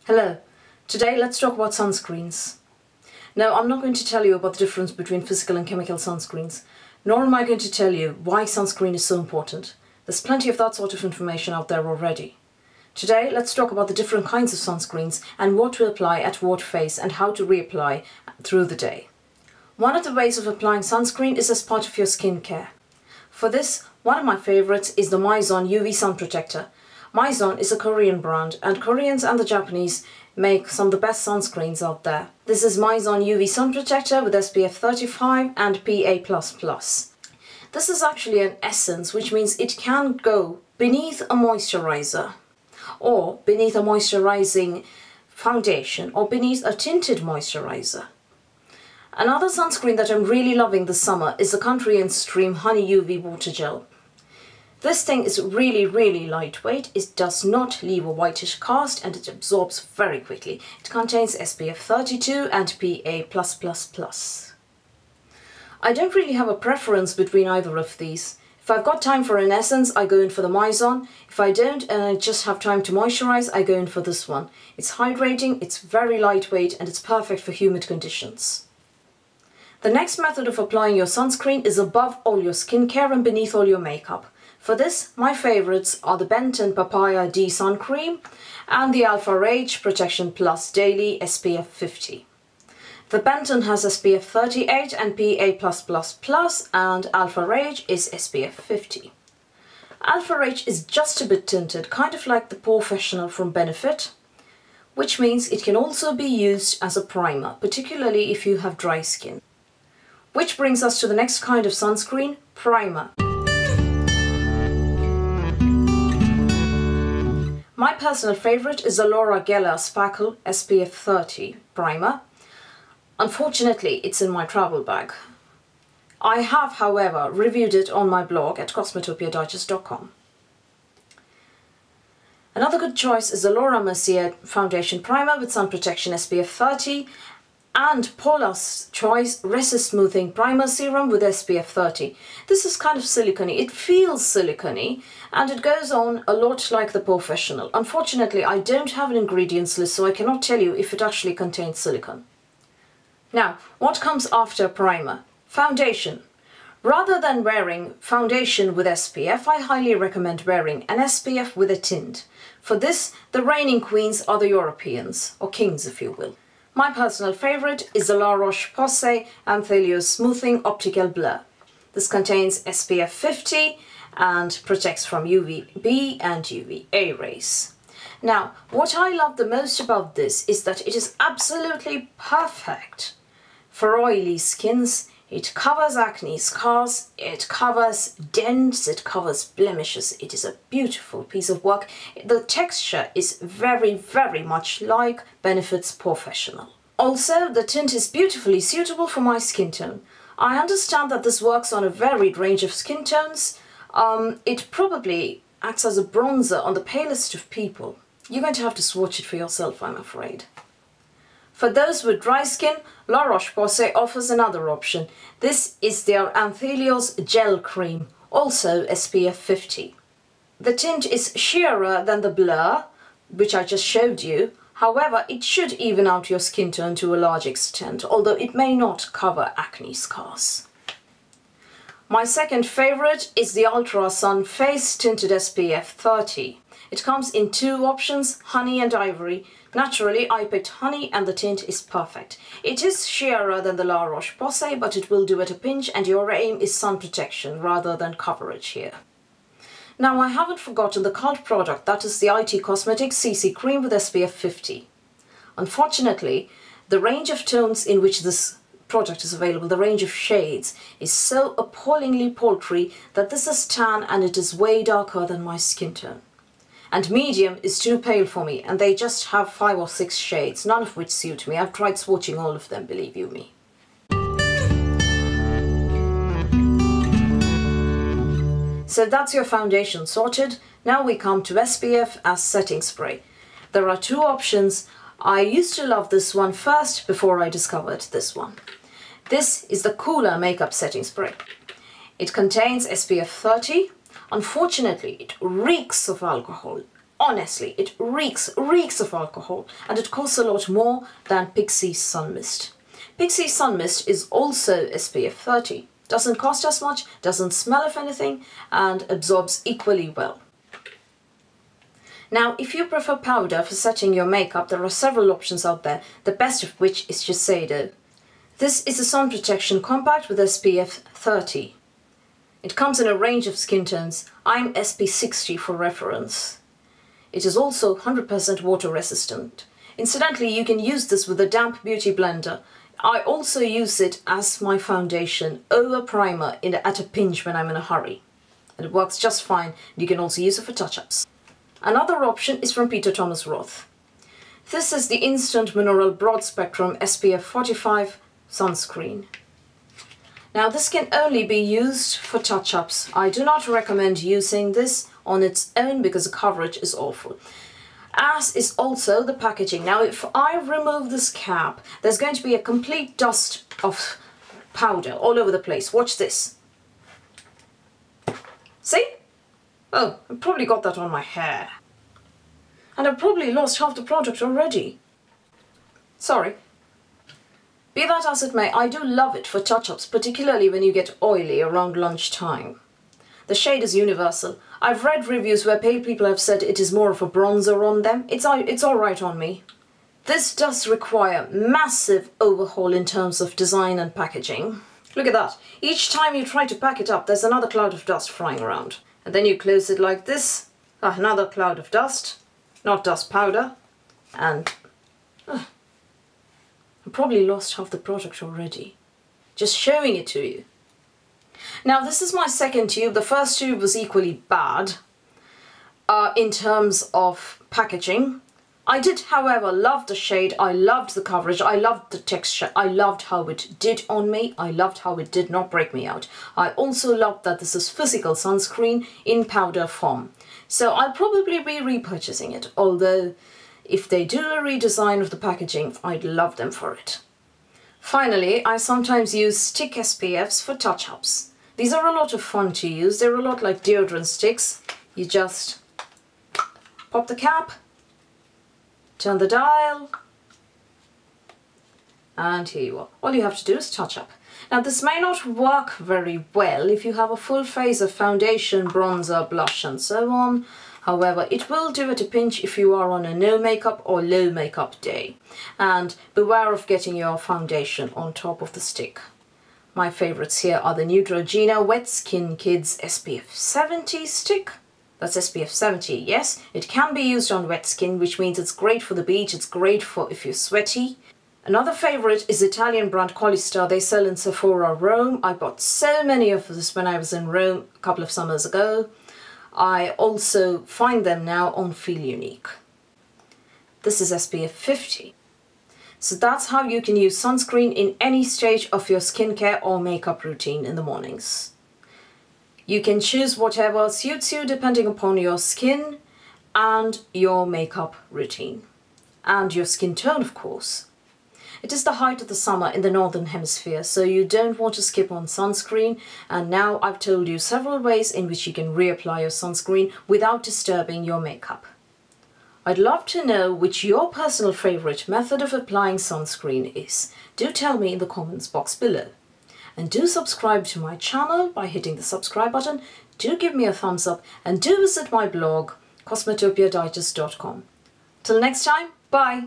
Hello, today let's talk about sunscreens. Now, I'm not going to tell you about the difference between physical and chemical sunscreens, nor am I going to tell you why sunscreen is so important. There's plenty of that sort of information out there already. Today, let's talk about the different kinds of sunscreens and what to apply at what phase and how to reapply through the day. One of the ways of applying sunscreen is as part of your skincare. For this, one of my favorites is the Mizon UV Sun Protector. Mizon is a Korean brand, and Koreans and the Japanese make some of the best sunscreens out there. This is Mizon UV Sun Protector with SPF 35 and PA++. This is actually an essence, which means it can go beneath a moisturizer, or beneath a moisturizing foundation, or beneath a tinted moisturizer. Another sunscreen that I'm really loving this summer is the Country & Stream Honey UV Water Gel. This thing is really lightweight, it does not leave a whitish cast and it absorbs very quickly. It contains SPF 32 and PA+++. I don't really have a preference between either of these. If I've got time for an essence, I go in for the Mizon. If I don't and I just have time to moisturize, I go in for this one. It's hydrating, it's very lightweight and it's perfect for humid conditions. The next method of applying your sunscreen is above all your skincare and beneath all your makeup. For this, my favorites are the Benton Papaya-D Sun Cream and the Alpha Rage Protection Plus Daily SPF 50. The Benton has SPF 38 and PA+++, and Alpha Rage is SPF 50. Alpha Rage is just a bit tinted, kind of like the Professional from Benefit, which means it can also be used as a primer, particularly if you have dry skin. Which brings us to the next kind of sunscreen, primer. My personal favourite is the Laura Geller Spackle SPF 30 primer. Unfortunately, it's in my travel bag. I have, however, reviewed it on my blog at cosmetopiadigest.com. Another good choice is the Laura Mercier Foundation Primer with Sun Protection SPF 30 and Paula's Choice Resist Smoothing Primer Serum with SPF 30. This is kind of silicone-y. It feels silicone-y and it goes on a lot like the Professional. Unfortunately, I don't have an ingredients list, so I cannot tell you if it actually contains silicone. Now, what comes after primer? Foundation. Rather than wearing foundation with SPF, I highly recommend wearing an SPF with a tint. For this, the reigning queens are the Europeans, or kings if you will. My personal favourite is the La Roche Posay Anthelios Smoothing Optical Blur. This contains SPF 50 and protects from UVB and UVA rays. Now, what I love the most about this is that it is absolutely perfect for oily skins. It covers acne scars, it covers dents, it covers blemishes. It is a beautiful piece of work. The texture is very much like Benefit's Professional. Also, the tint is beautifully suitable for my skin tone. I understand that this works on a varied range of skin tones. It probably acts as a bronzer on the palest of people. You're going to have to swatch it for yourself, I'm afraid. For those with dry skin, La Roche-Posay offers another option. This is their Anthelios Gel Cream, also SPF 50. The tint is sheerer than the Blur, which I just showed you. However, it should even out your skin tone to a large extent, although it may not cover acne scars. My second favourite is the Ultrasun Face Tinted SPF 30. It comes in two options, honey and ivory. Naturally, I picked honey and the tint is perfect. It is sheerer than the La Roche-Posay, but it will do at a pinch and your aim is sun protection rather than coverage here. Now, I haven't forgotten the cult product, that is the IT Cosmetics CC Cream with SPF 50. Unfortunately, the range of tones in which this product is available, the range of shades, is so appallingly paltry that this is tan and it is way darker than my skin tone. And medium is too pale for me, and they just have 5 or 6 shades, none of which suit me. I've tried swatching all of them, believe you me. So that's your foundation sorted. Now we come to SPF as setting spray. There are two options. I used to love this one first before I discovered this one. This is the Coola makeup setting spray. It contains SPF 30. Unfortunately, it reeks of alcohol. honestly, it reeks of alcohol, and it costs a lot more than Pixi Sun Mist. Pixi Sun Mist is also SPF 30. Doesn't cost as much, doesn't smell of anything, and absorbs equally well. Now, if you prefer powder for setting your makeup, there are several options out there, the best of which is Shiseido. This is a sun protection compact with SPF 30. It comes in a range of skin tones. I'm SP 60 for reference. It is also 100% water resistant. Incidentally, you can use this with a damp beauty blender. I also use it as my foundation over primer at a pinch when I'm in a hurry. And it works just fine. You can also use it for touch-ups. Another option is from Peter Thomas Roth. This is the Instant Mineral Broad Spectrum SPF 45 Sunscreen. Now this can only be used for touch-ups. I do not recommend using this on its own because the coverage is awful. As is also the packaging. Now if I remove this cap, there's going to be a complete dust of powder all over the place. Watch this. See? Oh, I probably got that on my hair. And I've probably lost half the product already. Sorry. Be that as it may, I do love it for touch-ups, particularly when you get oily around lunchtime. The shade is universal. I've read reviews where pale people have said it is more of a bronzer on them. It's alright on me. This does require massive overhaul in terms of design and packaging. Look at that. Each time you try to pack it up, there's another cloud of dust flying around. And then you close it like this. Another cloud of dust. Not dust, powder. And I probably lost half the product already. Just showing it to you. Now this is my second tube. The first tube was equally bad in terms of packaging. I did, however, love the shade. I loved the coverage. I loved the texture. I loved how it did on me. I loved how it did not break me out. I also loved that this is physical sunscreen in powder form. So I'll probably be repurchasing it, although if they do a redesign of the packaging, I'd love them for it. Finally, I sometimes use stick SPFs for touch-ups. These are a lot of fun to use. They're a lot like deodorant sticks. You just pop the cap, turn the dial, and here you are. All you have to do is touch up. Now this may not work very well if you have a full face of foundation, bronzer, blush and so on. However, it will do at a pinch if you are on a no makeup or low makeup day. And beware of getting your foundation on top of the stick. My favourites here are the Neutrogena Wet Skin SPF 70 stick. That's SPF 70, yes. It can be used on wet skin, which means it's great for the beach, it's great for if you're sweaty. Another favourite is Italian brand Collistar. They sell in Sephora Rome. I bought so many of this when I was in Rome a couple of summers ago. I also find them now on Feel Unique. This is SPF 50. So that's how you can use sunscreen in any stage of your skincare or makeup routine in the mornings. You can choose whatever suits you depending upon your skin and your makeup routine. And your skin tone, of course. It is the height of the summer in the Northern Hemisphere, so you don't want to skip on sunscreen, and now I've told you several ways in which you can reapply your sunscreen without disturbing your makeup. I'd love to know which your personal favourite method of applying sunscreen is. Do tell me in the comments box below. And do subscribe to my channel by hitting the subscribe button, do give me a thumbs up, and do visit my blog, cosmetopiadigest.com. Till next time, bye!